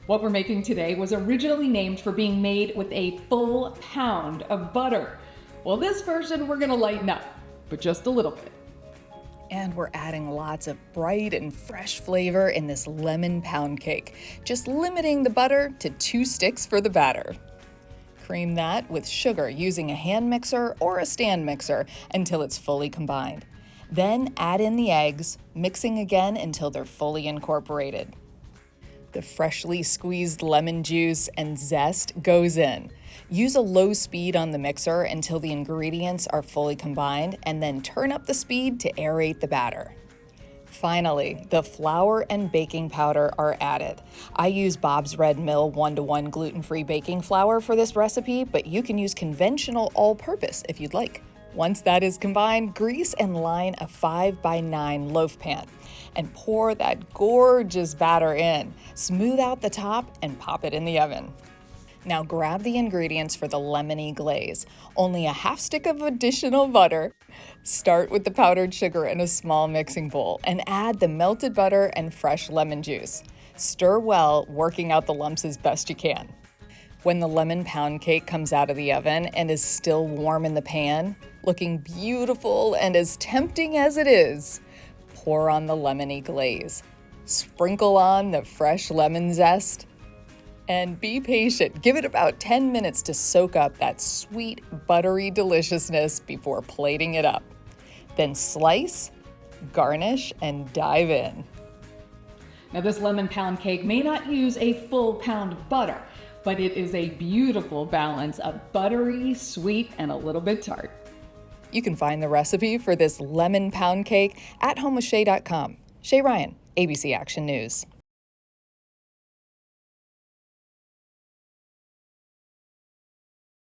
What we're making today was originally named for being made with a full pound of butter. Well, this version we're gonna lighten up, but just a little bit. And we're adding lots of bright and fresh flavor in this lemon pound cake, just limiting the butter to 2 sticks for the batter. Cream that with sugar using a hand mixer or a stand mixer until it's fully combined. Then add in the eggs, mixing again until they're fully incorporated. The freshly squeezed lemon juice and zest goes in. Use a low speed on the mixer until the ingredients are fully combined, and then turn up the speed to aerate the batter. Finally, the flour and baking powder are added. I use Bob's Red Mill 1-to-1 gluten-free baking flour for this recipe, but you can use conventional all-purpose if you'd like. Once that is combined, grease and line a 5x9 loaf pan and pour that gorgeous batter in. Smooth out the top and pop it in the oven. Now grab the ingredients for the lemony glaze. Only a half stick of additional butter. Start with the powdered sugar in a small mixing bowl and add the melted butter and fresh lemon juice. Stir well, working out the lumps as best you can. When the lemon pound cake comes out of the oven and is still warm in the pan, looking beautiful and as tempting as it is, pour on the lemony glaze. Sprinkle on the fresh lemon zest. And be patient. Give it about 10 minutes to soak up that sweet, buttery deliciousness before plating it up. Then slice, garnish, and dive in. Now this lemon pound cake may not use a full pound of butter, but it is a beautiful balance of buttery, sweet, and a little bit tart. You can find the recipe for this lemon pound cake at homewithshay.com. Shay Ryan, ABC Action News.